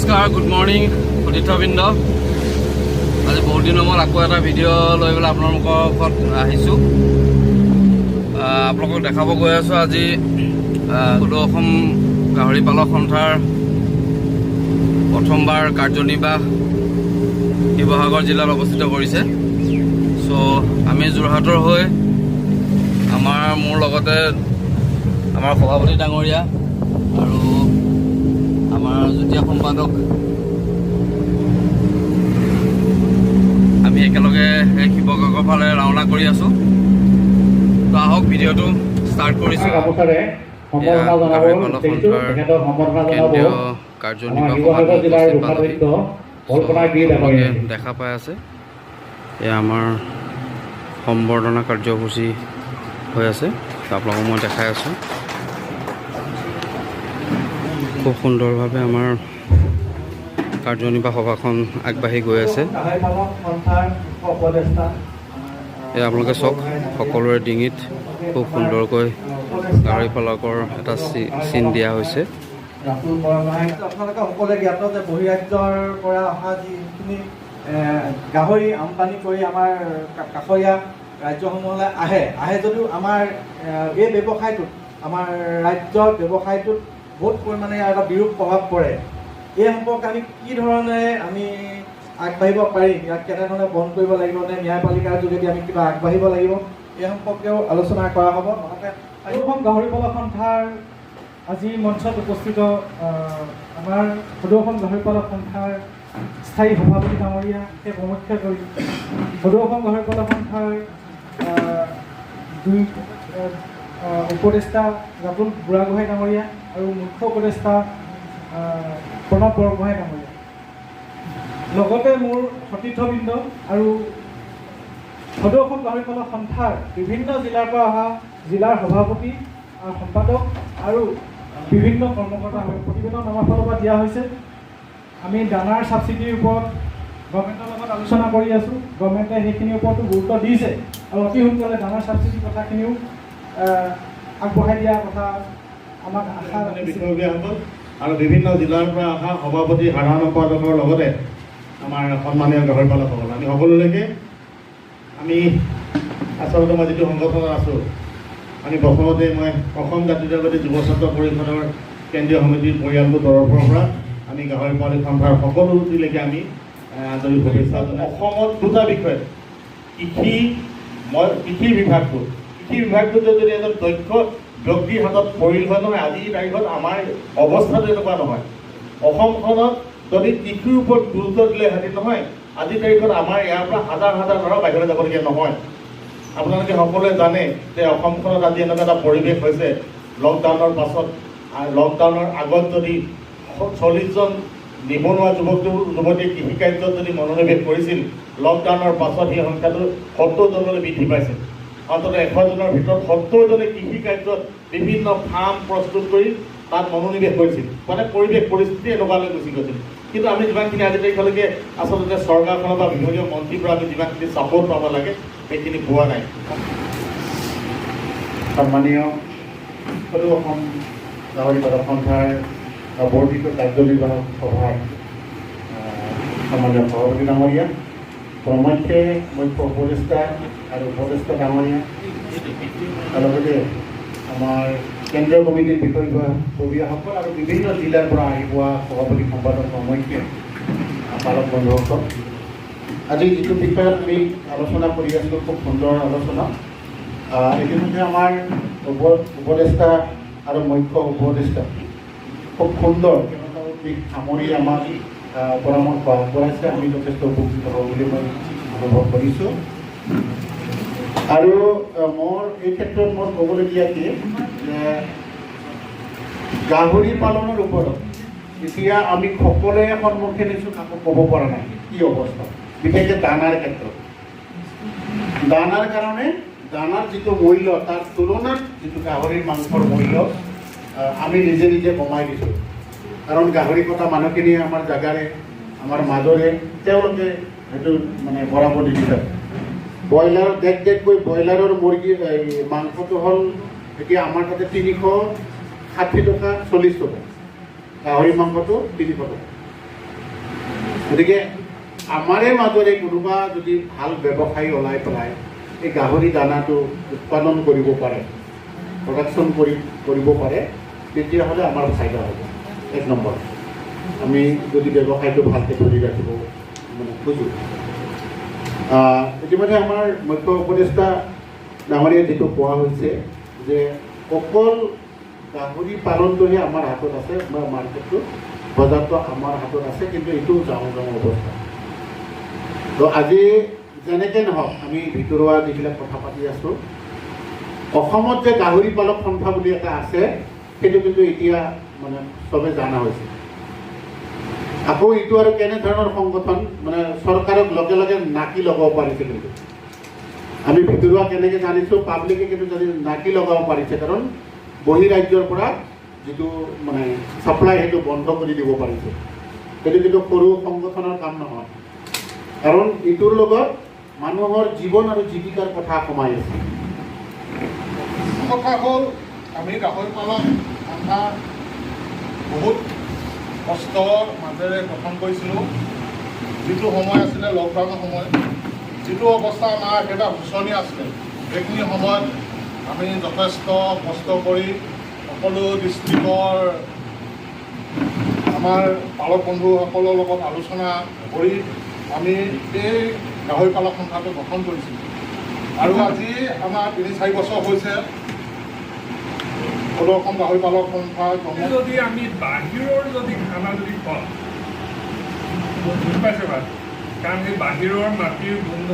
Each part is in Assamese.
নমস্কাৰ, গুড মৰ্ণিং সতীৰ্থবৃন্দ। আজি বহুত দিনৰ মূৰত আকৌ এটা ভিডিঅ' লৈ পেলাই আপোনালোকৰ ওপৰত আহিছোঁ। আপোনালোকক দেখাব গৈ আছোঁ আজি সদৌ অসম গাহৰি পালক সন্থাৰ প্ৰথমবাৰ কাৰ্যনিৰ্বাহ শিৱসাগৰ জিলাত অৱস্থিত কৰিছে। চ' আমি যোৰহাটৰ হৈ মোৰ লগতে আমাৰ সভাপতি ডাঙৰীয়া আৰু আমাৰ যুটীয়া সম্পাদক আমি একেলগে শিৱসাগৰৰ ফালে ৰাওনা কৰি আছোঁ। তো আহক ভিডিঅ'টো ষ্টাৰ্ট কৰিছোঁ। গাহৰি পালক সন্থাৰ কেন্দ্ৰীয় কাৰ্যনিৰ্বাহক সভাত উপস্থিত পালোহি। দেখা পাই আছে এয়া আমাৰ সম্বৰ্ধনা কাৰ্যসূচী হৈ আছে। আপোনালোকক মই দেখাই আছোঁ। খুব সুন্দৰভাৱে আমাৰ কাৰ্যনিৰ্বাহ সভাখন আগবাঢ়ি গৈ আছে। এয়া আপোনালোকে চাওক, সকলোৰে ডিঙিত খুব সুন্দৰকৈ গাহৰি পালকৰ এটা চিন দিয়া হৈছে। আপোনালোকে সকলোৱে জ্ঞাত যে বহিৰাজ্যৰ পৰা অহা যিখিনি গাহৰি আমদানি কৰি আমাৰ কাষৰীয়া ৰাজ্যসমূহলৈ আহে যদিও আমাৰ এই ব্যৱসায়টোত, আমাৰ ৰাজ্যৰ ব্যৱসায়টোত বহুত পৰিমাণে এটা বিৰূপ প্ৰভাৱ পৰে। এই সম্পৰ্কে আমি কি ধৰণে আমি আগবাঢ়িব পাৰিম, ইয়াক কেনেধৰণে বন্ধ কৰিব লাগিব, নে ন্যায়পালিকাৰ যোগেদি আমি কিবা আগবাঢ়িব লাগিব, এই সম্পৰ্কেও আলোচনা কৰা হ'ব। লগতে অসম গাহৰি পালক সন্থাৰ আজি মঞ্চত উপস্থিত আমাৰ সদৌ অসম গাহৰি পালক সন্থাৰ স্থায়ী সভাপতি ডাঙৰীয়া সেই সমীক্ষা কৰি সদৌ অসম গাহৰি পালক সন্থাৰ দুই উপদেষ্টা ৰাতুল বুঢ়াগোহাঁই ডাঙৰীয়া আৰু মুখ্য উপদেষ্টা প্ৰণৱ বৰগোহাঁই ডাঙৰীয়া, লগতে মোৰ সতীৰ্থবৃন্দ আৰু সদৌ অসম গাহৰি পালক সন্থাৰ বিভিন্ন জিলাৰ পৰা অহা জিলাৰ সভাপতি সম্পাদক আৰু বিভিন্ন কৰ্মকৰ্তা প্ৰতিবেদন আমাৰ ফালৰ পৰা দিয়া হৈছে। আমি দানাৰ ছাবচিডিৰ ওপৰত গভৰ্ণমেণ্টৰ লগত আলোচনা কৰি আছোঁ। গভৰ্ণমেণ্টে সেইখিনিৰ ওপৰতো গুৰুত্ব দিছে আৰু অতি সোনকালে দানাৰ ছাবচিডিৰ কথাখিনিও আগবঢ়াই দিয়াৰ কথা আমাক আশা বিষয়ববীয়াসকল আৰু বিভিন্ন জিলাৰ পৰা অহা সভাপতি সাধাৰণ সম্পাদকৰ লগতে আমাৰ সন্মানীয় গাহৰি পালকসকল, আমি সকলোলৈকে আমি আচলতে মই যিটো সংগঠনত আছোঁ, আমি প্ৰথমতে মই অসম জাতীয়তাবাদী যুৱ ছাত্ৰ পৰিষদৰ কেন্দ্ৰীয় সমিতিৰ পৰিয়ালটোৰ তৰফৰ পৰা আমি গাহৰি পালক সন্থাৰ সকলোলৈকে আমি আন্তৰিক শুভেচ্ছা জনাই। অসমত দুটা বিষয়, কৃষি বিভাগটোত যদি এজন দক্ষ ব্যক্তিৰ হাতত পৰিল হয় নহয়, আজিৰ তাৰিখত আমাৰ অৱস্থাটো এনেকুৱা নহয়। অসমখনত যদি কৃষিৰ ওপৰত গুৰুত্ব দিলেহেঁতেন নহয়, আজিৰ তাৰিখত আমাৰ ইয়াৰ পৰা হাজাৰ হাজাৰ ল'ৰা বাহিৰলৈ যাবলগীয়া নহয়। আপোনালোকে সকলোৱে জানে যে অসমখনত আজি এনেকুৱা এটা পৰিৱেশ হৈছে, লকডাউনৰ পাছত, লকডাউনৰ আগত যদি 40জন নিবনুৱা যুৱতীয়ে কৃষি কাৰ্যত যদি মনোনিৱেশ কৰিছিল, লকডাউনৰ পাছত সেই সংখ্যাটো 70জনলৈ বৃদ্ধি পাইছে। অন্ততঃ 100জনৰ ভিতৰত 70জনে কৃষি কাৰ্যত বিভিন্ন ফাৰ্ম প্ৰস্তুত কৰি তাত মনোনিৱেশ কৰিছিল। মানে পৰিৱেশ পৰিস্থিতি এনেকুৱালৈ গুচি গৈছিল। কিন্তু আমি যিমানখিনি আজি তাৰিখলৈকে আচলতে চৰকাৰখনৰ বা বিভাগীয় মন্ত্ৰীৰ পৰা আমি যিমানখিনি ছাপোৰ্ট পাব লাগে সেইখিনি পোৱা নাই। সন্মানীয় সদৌ অসম গাহৰি পালক সন্থাৰ বৰ্ধিত কাৰ্যনিৰ্বাহক সভাৰ সন্মানীয় সভাপতি ডাঙৰীয়া, ক্ৰমান্বয়ে মুখ্য উপদেষ্টা আৰু উপদেষ্টা ডাঙৰীয়া, লগতে আমাৰ কেন্দ্ৰীয় কমিটিৰ বিষয়ববীয়াসকল আৰু বিভিন্ন জিলাৰ পৰা আহি পোৱা সভাপতি সম্পাদক ক্ৰমান্বয়ে পালক বন্ধুসকল, আজি যিটো বিষয়ত আমি আলোচনা কৰি আছিলোঁ, খুব সুন্দৰ আলোচনা। ইতিমধ্যে আমাৰ উপদেষ্টা আৰু মুখ্য উপদেষ্টা খুব সুন্দৰ দিশ সামৰি আমাক পৰামৰ্শ আগবঢ়াইছে। আমি যথেষ্ট উপকৃত হ'ব বুলি মই অনুভৱ কৰিছোঁ। আৰু মোৰ এই ক্ষেত্ৰত মোৰ ক'বলগীয়া কি যে গাহৰি পালনৰ ওপৰত এতিয়া আমি সকলোৱে সন্মুখীন হৈছোঁ, কাকো ক'ব পৰা নাই কি অৱস্থা, বিশেষকৈ দানাৰ ক্ষেত্ৰত। দানাৰ কাৰণে দানাৰ যিটো মূল্য, তাৰ তুলনাত যিটো গাহৰিৰ মাংসৰ মূল্য আমি নিজে নিজে কমাই দিছোঁ। কাৰণ গাহৰি কটা মানুহখিনিয়ে আমাৰ জেগাৰে, আমাৰ মাজৰে তেওঁলোকে সেইটো মানে বঢ়াব নিবিচাৰে। ব্ৰইলাৰৰ দেখ ব্ৰইলাৰৰ মুৰ্গী মাংসটো হ'ল এতিয়া আমাৰ তাতে 360 টকা 40 টকা, গাহৰি মাংসটো 300 টকা। গতিকে আমাৰে মাজৰে কোনোবা যদি ভাল ব্যৱসায়ী ওলাই পেলাই এই গাহৰি দানাটো উৎপাদন কৰিব পাৰে, প্ৰডাকশ্যন কৰিব পাৰে, তেতিয়াহ'লে আমাৰ ফাইদা হ'ব। 1 নম্বৰ, আমি যদি ব্যৱসায়টো ভালকৈ ধৰি ৰাখিব খোজোঁ। ইতিমধ্যে আমাৰ মুখ্য উপদেষ্টা ডাঙৰীয়া যিটো কোৱা হৈছে যে অকল গাহৰি পালনটোহে আমাৰ হাতত আছে, বা মাৰ্কেটটো বজাৰটো আমাৰ হাতত আছে, কিন্তু এইটো যাওঁ অৱস্থা। তো আজি যেনেকৈ নহওক আমি ভিতৰুৱা যিবিলাক কথা পাতি আছোঁ, অসমত যে গাহৰি পালক সন্থা বুলি এটা আছে সেইটো কিন্তু এতিয়া চবে জনা হৈছে। আকৌ এইটো আৰু কেনেধৰণৰ সংগঠন চৰকাৰক লগে লগে নাকি লগাব পাৰিছে, কিন্তু আমি ভিতৰুৱা কেনেকৈ জানিছোঁ, পাব্লিকে কিন্তু নাকি লগাব পাৰিছে, কাৰণ বহিৰাজ্যৰ পৰা যিটো ছাপ্লাই সেইটো বন্ধ কৰি দিব পাৰিছে। সেইটো কিন্তু সৰু সংগঠনৰ কাম নহয়, কাৰণ এইটোৰ লগত মানুহৰ জীৱন আৰু জীৱিকাৰ কথা সোমাই আছে। কথা হ'ল আমি গাহৰি পালক সন্থা বহুত কষ্টৰ মাজেৰে গঠন কৰিছিলোঁ। যিটো সময় আছিলে লকডাউনৰ সময়, যিটো অৱস্থা আমাৰ এটা শোচনীয় আছিলে, সেইখিনি সময়ত আমি যথেষ্ট কষ্ট কৰি সকলো ডিষ্ট্ৰিক্টৰ আমাৰ পালক বন্ধুসকলৰ লগত আলোচনা কৰি আমি এই গাহৰি পালক সন্থাটো গঠন কৰিছিলোঁ। আৰু আজি আমাৰ 3-4 বছৰ হৈছে অসম গাহৰি পালক সন্থা। যদি আমি বাহিৰৰ যদি খানা যদি খোৱা বুজি পাইছে বাৰু, কাৰণ সেই বাহিৰৰ মাটিৰ গোন্ধ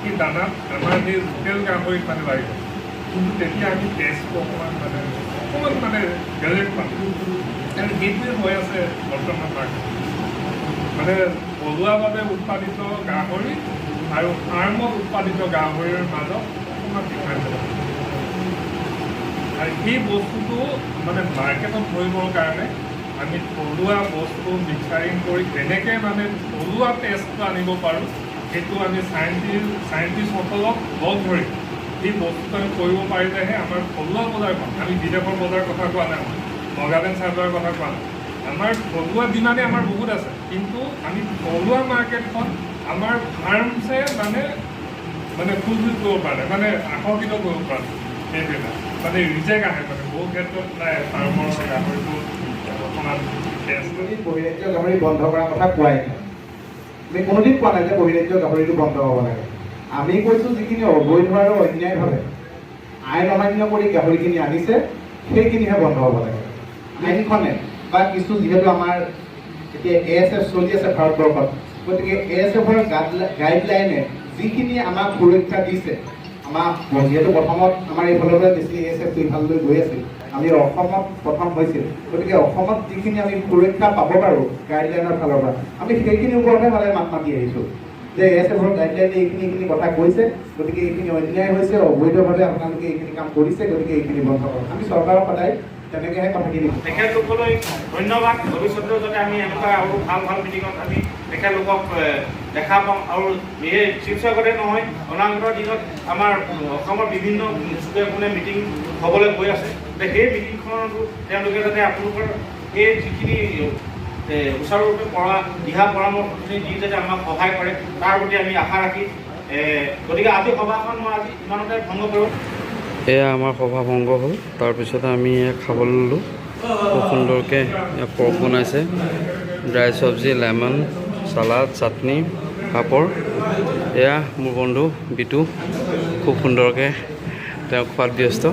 সেই দানাত আমাৰ সেই লোকেল গাহৰিত লাগিব, কিন্তু তেতিয়া আমি টেষ্টটো অকণমান বেলেগ পাওঁ। কাৰণ সেইটোৱে হৈ আছে বৰ্তমান মাৰ্কেট, থলুৱাভাৱে উৎপাদিত গাহৰি আৰু ফাৰ্মত উৎপাদিত গাহৰিৰ মাজত অকণমান ডিফাৰেঞ্চ আছে। আৰু সেই বস্তুটো মাৰ্কেটত ধৰিবৰ কাৰণে আমি থলুৱা বস্তু মিক্সাৰিং কৰি কেনেকৈ থলুৱা টেষ্টটো আনিব পাৰোঁ, সেইটো আমি চাইণ্টিষ্টসকলক লগ ধৰি সেই বস্তুটো আমি কৰিব পাৰিলেহে আমাৰ থলুৱা বজাৰখন, আমি বিদেশৰ বজাৰৰ কথা কোৱা নাই, নগালেণ্ড চাইডৰ কথা কোৱা নাই, আমাৰ থলুৱা ডিমাণ্ডে আমাৰ বহুত আছে, কিন্তু আমি থলুৱা মাৰ্কেটখন আমাৰ ফাৰ্মছে ফুলফিল কৰিব পাৰে, আকৰ্ষিত কৰিব পাৰে। সেইবিলাক ৰিজেক্ট আহে, বহু ক্ষেত্ৰত নাই ফাৰ্মৰ গাহৰিটো অকণমান বহিৰাজ্য গাহৰি বন্ধ কৰাৰ কথা কোৱাই নাই, আমি কোনোদিন কোৱা নাই যে বহিৰাজ্য গাহৰিটো বন্ধ হ'ব লাগে। আমি কৈছোঁ যিখিনি অবৈধ আৰু অন্যায়ভাৱে আইন অমান্য কৰি গাহৰিখিনি আনিছে সেইখিনিহে বন্ধ হ'ব লাগে। আইনখনে বা কিছু যিহেতু আমাৰ এতিয়া ASF চলি আছে ভাৰতবৰ্ষত, গতিকে ASFৰ গাইডলাইনে যিখিনি আমাক সুৰক্ষা দিছে, আমাক যিহেতু প্ৰথমত আমাৰ এইফালৰ পৰা বেছি ASF ইফাললৈ গৈ আছিল, আমি অসমত প্ৰথম হৈছিল, গতিকে অসমত যিখিনি আমি সুৰক্ষা পাব পাৰোঁ গাইডলাইনৰ ফালৰ পৰা, আমি সেইখিনিৰ ওপৰতহে মাত মাতি আহিছোঁ যে ASFৰ গাইডলাইনে এইখিনি কথা কৈছে, গতিকে এইখিনি অন্যায় হৈছে, অবৈধভাৱে আপোনালোকে এইখিনি কাম কৰিছে, গতিকে এইখিনি বন্ধ কৰক। আমি চৰকাৰক সদায় তেনেকৈহে কথাখিনি তেখেতলোকলৈ ধন্যবাদ। ভৱিষ্যতেও যাতে আমি এনেকুৱা আৰু ভাল মিটিঙত আমি তেখেতলোকক দেখা পাওঁ, আৰু এই শিৱসাগৰতে নহয় অনাগত দিনত আমাৰ অসমৰ বিভিন্ন কোণে মিটিং হ'বলৈ গৈ আছে, সেই মিটিংখনতো তেওঁলোকে যাতে আপোনালোকৰ এই যিখিনি সুচাৰুৰূপে দিহা পৰামৰ্শখিনি দি যাতে আমাক সহায় কৰে, তাৰ প্ৰতি আমি আশা ৰাখি গতিকে আজি সভাখন মই আজি ইমানতে ভংগ কৰোঁ। এয়া আমাৰ সভা ভংগ হ'ল। তাৰপিছতে আমি খাবলৈ ল'লোঁ। খুব সুন্দৰকৈ পৰ্ক বনাইছে, ড্ৰাই চব্জি, লেমন, চালাড, চাটনি, পাপৰ। এয়া মোৰ বন্ধু বিটু, খুব সুন্দৰকৈ তেওঁ খোৱাত ব্যস্ত,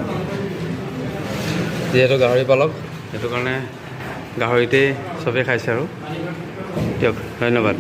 যিহেতু গাহৰি পালক, সেইটো কাৰণে গাহৰিতেই চবেই খাইছে আৰু। দিয়ক, ধন্যবাদ।